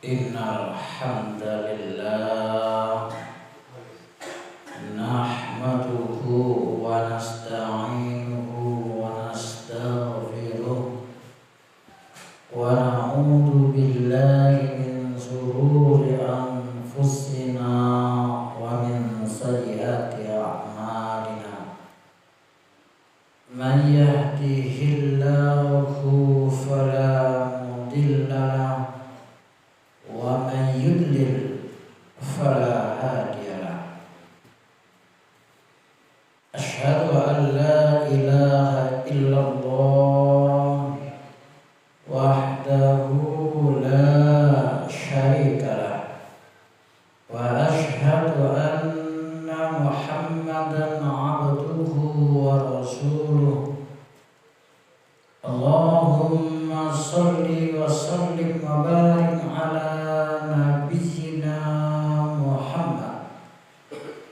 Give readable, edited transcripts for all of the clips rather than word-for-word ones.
Innal hamdalillah nahmaduhu wa nasta'inuhu wa nastaghfiruh wa na'udzu billahi min shururi anfusina wa min sayyiati a'malina. Man yahdihillahu fala mudilla lahu wa man yudlil fala hadiya lahu. Asyhadu an la ilaha illallah wahdahu la syarika lah wa asyhadu anna Muhammadan abduhu wa rasuluh. Allahumma sholli wa sallim wa barik ala nabiyyina Muhammad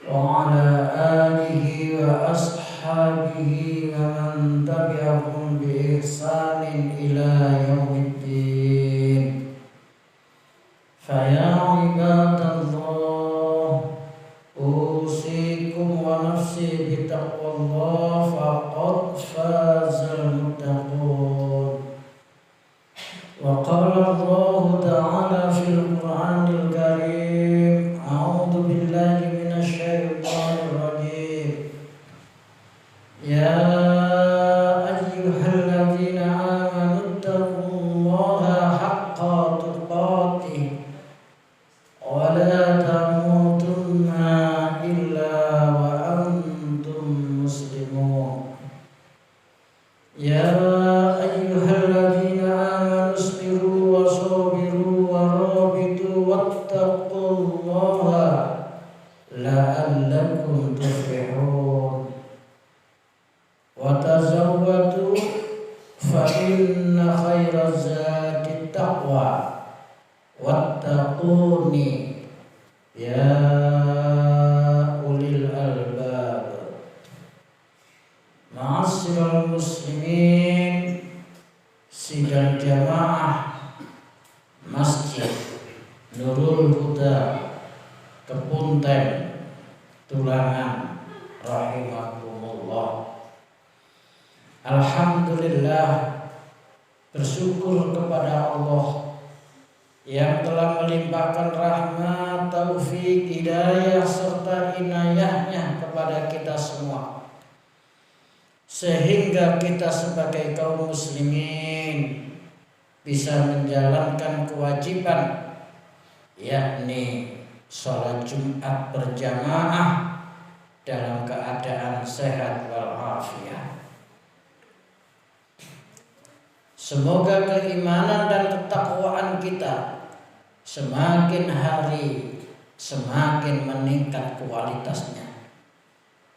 wa ala alihi wa ashabihi wa man tabi'ahum bi ihsanin ila yaumiddin. Fa ya ibadallah, usikum wa nafsi bi taqwallah faqad fazal muttaqun. Wa qala Allah ta'ala fil Qur'anil Karim, a'udzu billahi minasy syaithanir rajim. Ya ayyuhalladzina amanu taqullaha haqqa tuqatih wa la tamutunna illa wa antum muslimun. Ya ayyuhalladzina amanu isbiru wa sabiru wa rabitu wattaqullaha la'allakum tuflihun. Wa tazawwadu fa inna khairaz zadi taqwa wattaquni ya ulil albab. Ma'asyiral muslimin, sidang jamaah Masjid Nurul Huda Kepunten Tulangan rahimakumullah. Alhamdulillah, bersyukur kepada Allah yang telah melimpahkan rahmat, taufik, hidayah serta inayahnya kepada kita semua, sehingga kita sebagai kaum muslimin bisa menjalankan kewajiban, yakni sholat Jumat berjamaah dalam keadaan sehat walafiat. Semoga keimanan dan ketakwaan kita semakin hari semakin meningkat kualitasnya.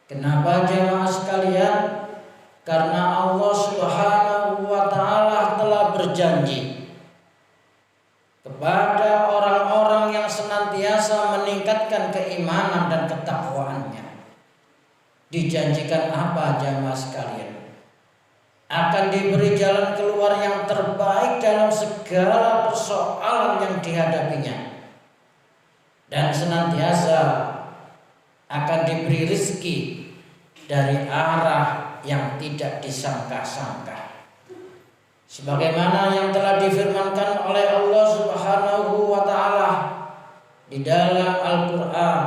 Kenapa jamaah sekalian? Karena Allah Subhanahu wa ta'ala telah berjanji kepada orang-orang yang senantiasa meningkatkan keimanan dan ketakwaannya. Dijanjikan apa jamaah sekalian? Akan diberi jalan keluar yang terbaik dalam segala persoalan yang dihadapinya, dan senantiasa akan diberi rezeki dari arah yang tidak disangka-sangka, sebagaimana yang telah difirmankan oleh Allah Subhanahu wa ta'ala di dalam Al-Quran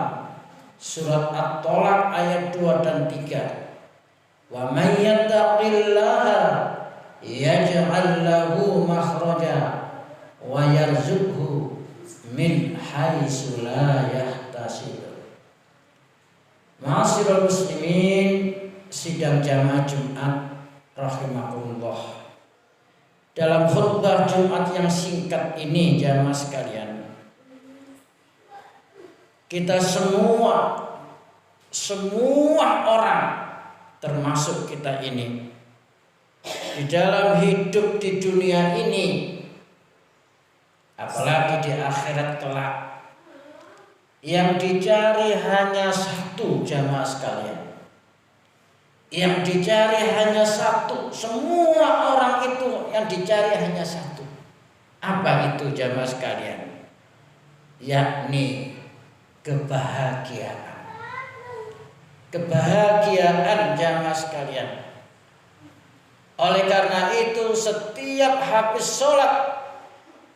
surat At-Tolak ayat 2 dan 3. Wa may yattaqillaha yaj'al lahu makhraja wa yarzuqhu min haitsu la yahtasib. Ma'asyiral muslimin, sidang jamaah Jumat rahimakumullah. Dalam khutbah Jumat yang singkat ini jamaah sekalian, kita semua orang termasuk kita ini di dalam hidup di dunia ini, apalagi di akhirat kelak, yang dicari hanya satu jamaah sekalian. Yang dicari hanya satu. Semua orang itu yang dicari hanya satu. Apa itu jamaah sekalian? yakni kebahagiaan. Kebahagiaan jamaah sekalian. Oleh karena itu setiap habis sholat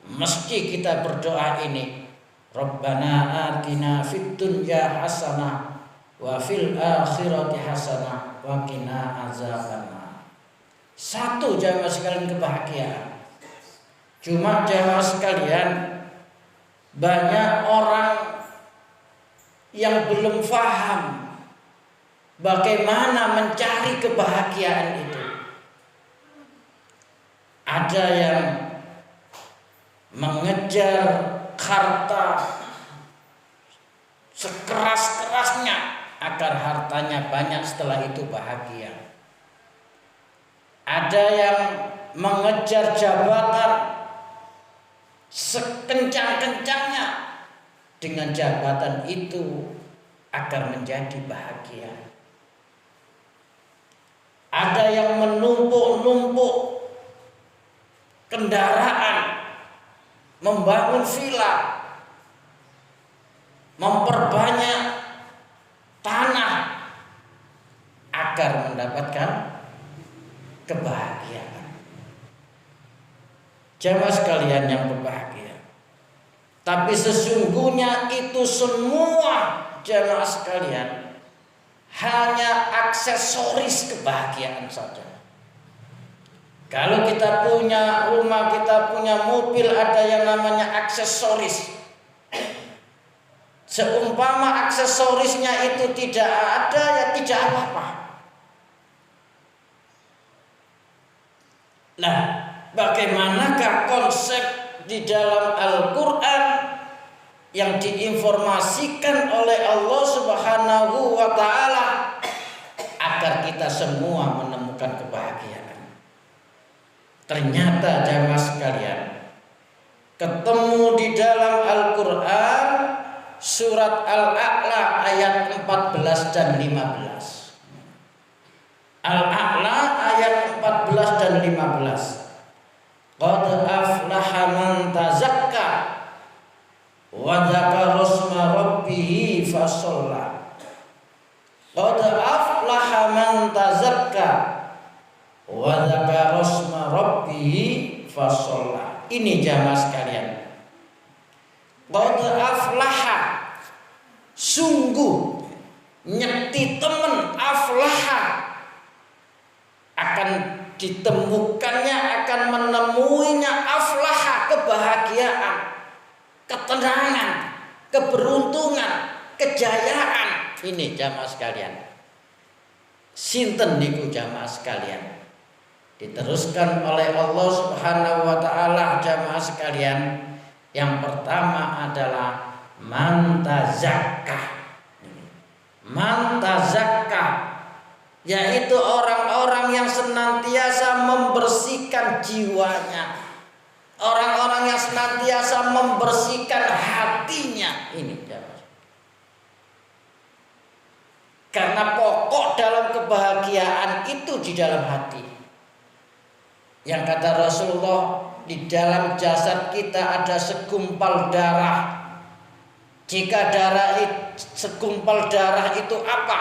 mesti kita berdoa ini, Rabbana atina fid dunya hasanah wa fil akhirati hasanah wa qina azabannar. Satu jamaah sekalian kebahagiaan. Cuma jamaah sekalian, banyak orang yang belum paham bagaimana mencari kebahagiaan itu. Ada yang mengejar harta sekeras-kerasnya agar hartanya banyak, setelah itu bahagia. Ada yang mengejar jabatan sekencang-kencangnya, dengan jabatan itu agar menjadi bahagia. Ada yang menumpuk-numpuk kendaraan, membangun villa, memperbanyak tanah agar mendapatkan kebahagiaan. Jamaah sekalian yang berbahagia. Tapi sesungguhnya itu semua jamaah sekalian hanya aksesoris kebahagiaan saja. Kalau kita punya rumah, kita punya mobil, ada yang namanya aksesoris. Seumpama aksesorisnya itu tidak ada, ya tidak apa-apa. Nah, bagaimanakah konsep di dalam Al-Quran yang diinformasikan oleh Allah Subhanahu wa Ta'ala agar kita semua menemukan kebahagiaan? Ternyata jamaah sekalian, ketemu di dalam Al-Quran surat Al-A'la ayat 14 dan 15. Al-A'la ayat 14 dan 15. Qad aflaha man tazakka wa dzakara isma rabbih fasalla. Qad aflaha man tazakka wa dzakara isma rabbih fasalla. Ini jamaah sekalian. Qad aflaha, sungguh nyekti temen, aflaha akan ditemukannya, akan menemuinya, aflaha kebahagiaan, ketenangan, keberuntungan, kejayaan. Ini jamaah sekalian. Sinten niku jamaah sekalian? Diteruskan oleh Allah Subhanahu wa Ta'ala jamaah sekalian. Yang pertama adalah man tazakka. Man tazakka, yaitu orang-orang yang senantiasa membersihkan jiwanya, orang-orang yang senantiasa membersihkan hatinya. Ini jamaah. Karena pokok dalam kebahagiaan itu di dalam hati. Yang kata Rasulullah, di dalam jasad kita ada segumpal darah. Jika segumpal darah itu apa?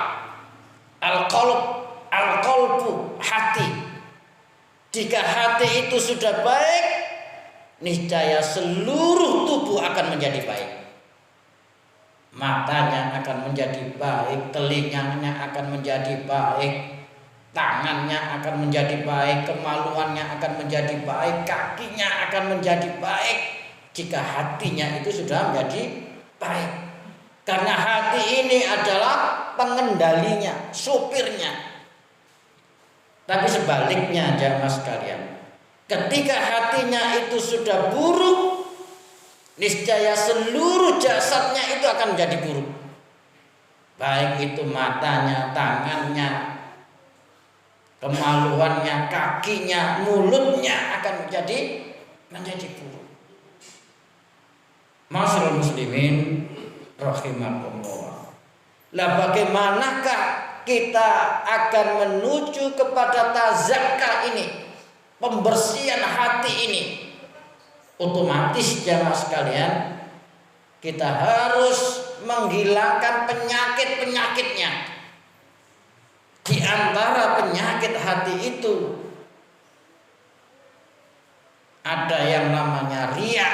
Al-qalbu, hati. Jika hati itu sudah baik, niscaya seluruh tubuh akan menjadi baik. Matanya akan menjadi baik, telinganya akan menjadi baik, tangannya akan menjadi baik, kemaluannya akan menjadi baik, kakinya akan menjadi baik jika hatinya itu sudah menjadi baik. Karena hati ini adalah pengendalinya, supirnya. Tapi sebaliknya jamaah sekalian, ketika hatinya itu sudah buruk, niscaya seluruh jasadnya itu akan menjadi buruk. Baik itu matanya, tangannya, kemaluannya, kakinya, mulutnya akan menjadi buruk. Masyaallah muslimin rahimakumullah. Lah bagaimanakah kita akan menuju kepada tazakka ini, pembersihan hati ini? Otomatis jamaah sekalian, Kita harus menghilangkan penyakit-penyakitnya. Di antara penyakit hati itu ada yang namanya riya.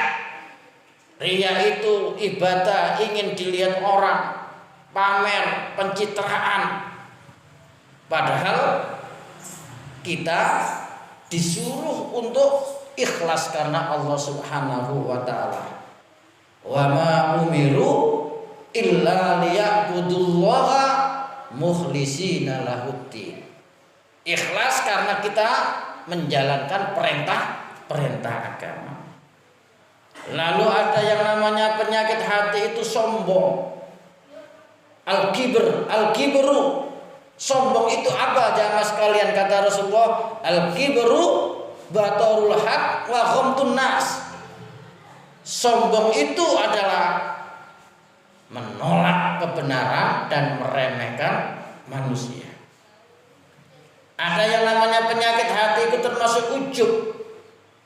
Riya itu ibadah ingin dilihat orang, pamer, pencitraan. Padahal kita disuruh untuk ikhlas karena Allah Subhanahu wa taala. Wa ma umiru illa liya'budullaha mukhlishina lahuddin. Ikhlas karena kita menjalankan perintah agama. Lalu ada yang namanya penyakit hati itu sombong. Al-kibru. Sombong itu apa jamaah sekalian, kata Rasulullah? Al-kibru batarul haq wa ghamtun nas. Sombong itu adalah menolak kebenaran dan meremehkan manusia. Ada yang namanya penyakit hati itu termasuk ujub.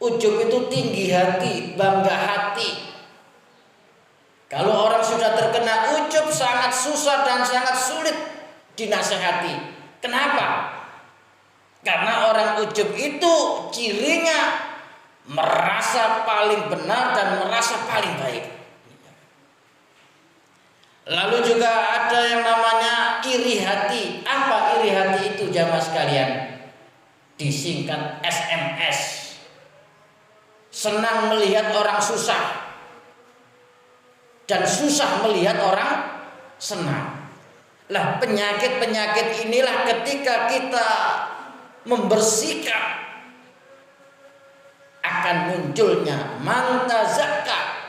Ujub itu tinggi hati, bangga hati. Kalau orang sudah terkena ujub sangat susah dan sangat sulit dinasehati. Kenapa? Karena orang ujub itu cirinya merasa paling benar dan merasa paling baik. Lalu juga ada yang namanya iri hati. Apa iri hati itu jamaah sekalian? Disingkat SMS. Senang melihat orang susah dan susah melihat orang senang. Lah penyakit-penyakit inilah ketika kita membersihkan akan munculnya mantazakka.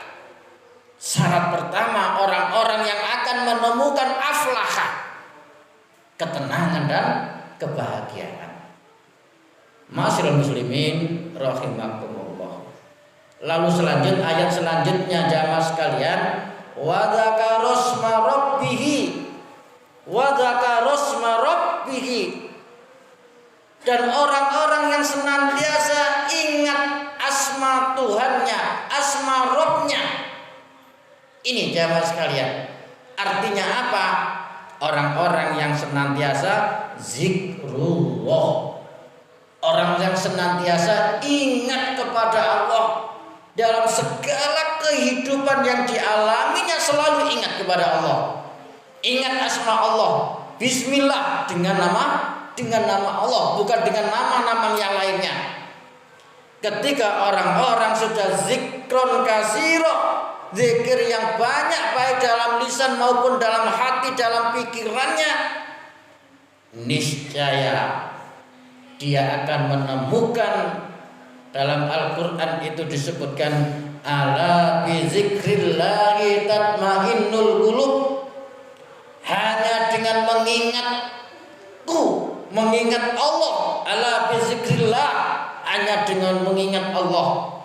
Syarat pertama orang-orang yang akan menemukan aflaha, ketenangan dan kebahagiaan. Ma'asyiral muslimin rahimakumullah. Lalu ayat selanjutnya jamaah sekalian, wa dzakarasma rabbih. Dan orang-orang yang senantiasa ingat asma Tuhannya, asma Rabbnya. Ini jamaah sekalian, artinya apa? Orang-orang yang senantiasa zikrullah, orang yang senantiasa ingat kepada Allah dalam segala kehidupan yang dialaminya, selalu ingat kepada Allah, ingat asma Allah. Bismillah, dengan nama Allah, bukan dengan nama-nama yang lainnya. Ketika orang-orang sudah zikron kasiro, zikir yang banyak baik dalam lisan maupun dalam hati, dalam pikirannya, niscaya dia akan menemukan. Dalam Al-Quran itu disebutkan, ala bi zikrillahi tatmainnul qulub. Hanya dengan mengingat Allah, ala bi zikrillah, hanya dengan mengingat Allah,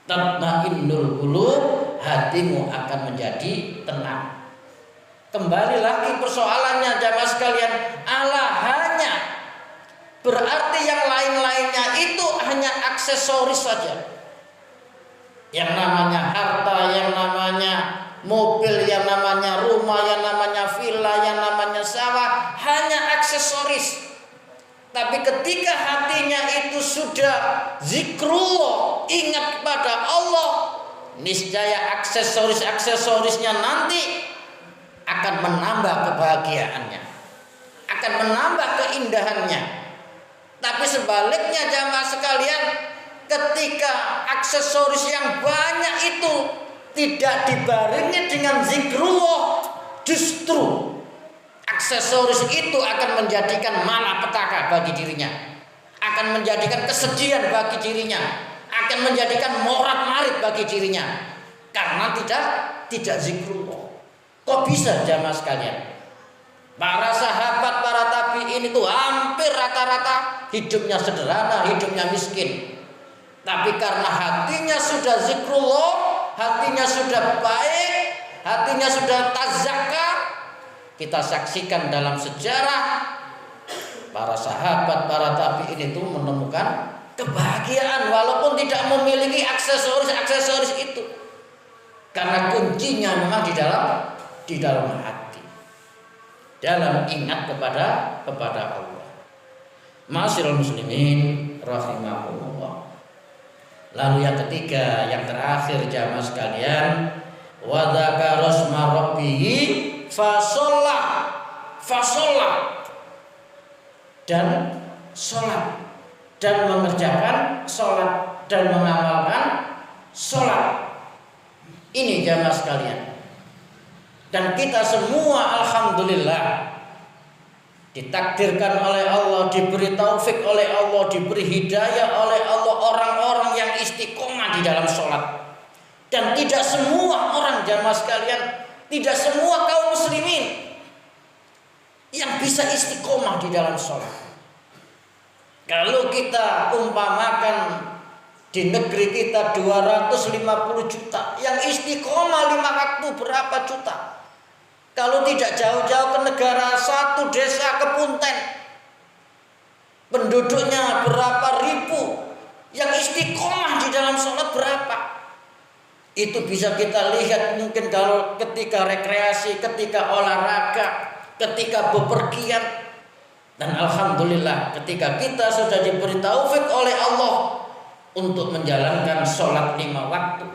tatmainnul qulub, hatimu akan menjadi tenang. Kembali lagi persoalannya jamaah sekalian, ala hanya berarti yang lain-lainnya itu hanya aksesoris saja. Yang namanya harta, yang namanya mobil, yang namanya rumah, yang namanya villa, yang namanya sawah, hanya aksesoris. Tapi ketika hatinya itu sudah zikrullah, ingat kepada Allah, niscaya aksesorisnya nanti akan menambah kebahagiaannya, akan menambah keindahannya. Tapi sebaliknya jamaah sekalian, ketika aksesoris yang banyak itu tidak dibarengi dengan zikrullah, justru aksesoris itu akan menjadikan malapetaka bagi dirinya, akan menjadikan kesedihan bagi dirinya, akan menjadikan morat-marit bagi dirinya, karena tidak zikrullah. Kok bisa jamaah sekalian? Para sahabat, para tabi'in itu hampir rata-rata hidupnya sederhana, hidupnya miskin. Tapi karena hatinya sudah zikrullah, hatinya sudah baik, hatinya sudah tazakka, kita saksikan dalam sejarah para sahabat, para tabi'in itu menemukan kebahagiaan walaupun tidak memiliki aksesoris itu. Karena kuncinya memang di dalam hati. Dalam ingat kepada Allah. Ma'asyiral muslimin rahimahumullah. Lalu yang ketiga, yang terakhir jamaah sekalian, wa dzakara asma rabbih fasolla dan sholat dan mengerjakan sholat dan mengamalkan sholat. Ini jamaah sekalian. Dan kita semua alhamdulillah ditakdirkan oleh Allah, diberi taufik oleh Allah, diberi hidayah oleh Allah, orang-orang yang istiqomah di dalam sholat. Dan tidak semua orang jamaah sekalian, tidak semua kaum muslimin yang bisa istiqomah di dalam sholat. Kalau kita umpamakan di negeri kita 250 juta, yang istiqomah 5 waktu berapa juta? Kalau tidak jauh-jauh ke negara satu desa ke Punten, penduduknya berapa ribu, yang istiqomah di dalam sholat berapa? Itu bisa kita lihat mungkin kalau ketika rekreasi, ketika olahraga, ketika bepergian. Dan alhamdulillah ketika kita sudah diberi taufik oleh Allah untuk menjalankan sholat 5 waktu.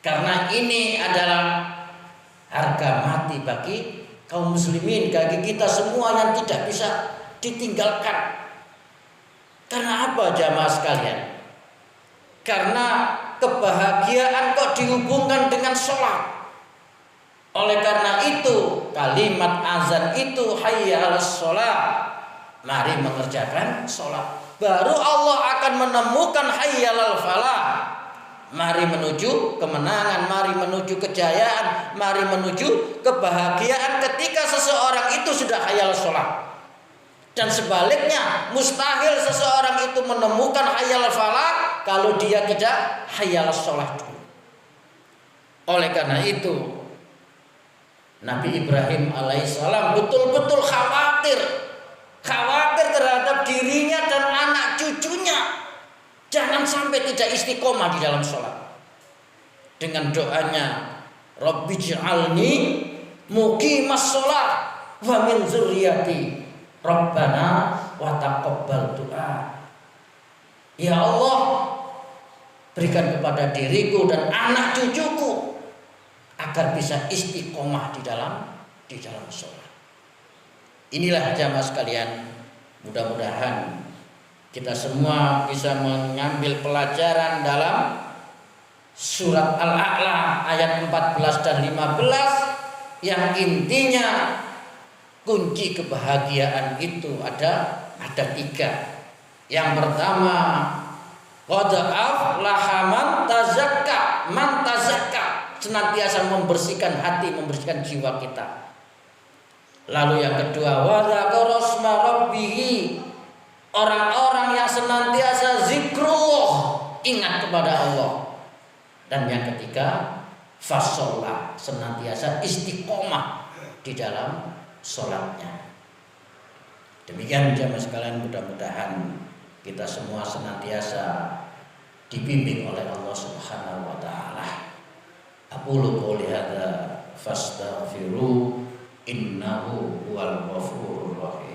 Karena ini adalah harga mati bagi kaum muslimin, bagi kita semua yang tidak bisa ditinggalkan. Karena apa jamaah sekalian? Karena kebahagiaan kok dihubungkan dengan sholat. Oleh karena itu kalimat azan itu hayya 'alas sholat, mari mengerjakan sholat. Baru Allah akan menemukan hayya 'alal falah, mari menuju kemenangan, mari menuju kejayaan, mari menuju kebahagiaan ketika seseorang itu sudah hayya 'alas sholat. Dan sebaliknya mustahil seseorang itu menemukan hayya 'alal falah kalau dia tidak hayya 'alas sholat dulu. Oleh karena itu Nabi Ibrahim alaihissalam betul-betul khawatir terhadap dirinya dan anak cucunya. Jangan sampai tidak istiqomah di dalam sholat. Dengan doanya, Rabbi j'alni muqimas sholat wa min dzurriyyati Rabbana wa taqabbal du'a. Ya Allah, berikan kepada diriku dan anak cucuku agar bisa istiqomah di dalam sholat. Inilah jamaah sekalian, mudah-mudahan kita semua bisa mengambil pelajaran dalam surat Al-A'la ayat 14 dan 15 yang intinya kunci kebahagiaan itu ada 3. Yang pertama, qad aflaha man tazakka, senantiasa membersihkan hati, membersihkan jiwa kita. Lalu yang kedua, wa dzakara asma rabbih, orang-orang yang senantiasa zikrullah, ingat kepada Allah. Dan yang ketiga, fasolah, senantiasa istiqomah di dalam sholatnya. Demikian jamaah sekalian, mudah-mudahan kita semua senantiasa dibimbing oleh Allah Subhanahu wa taala. Aqulu qouli hadza fastaghfiru innahu huwal ghafurur rahim.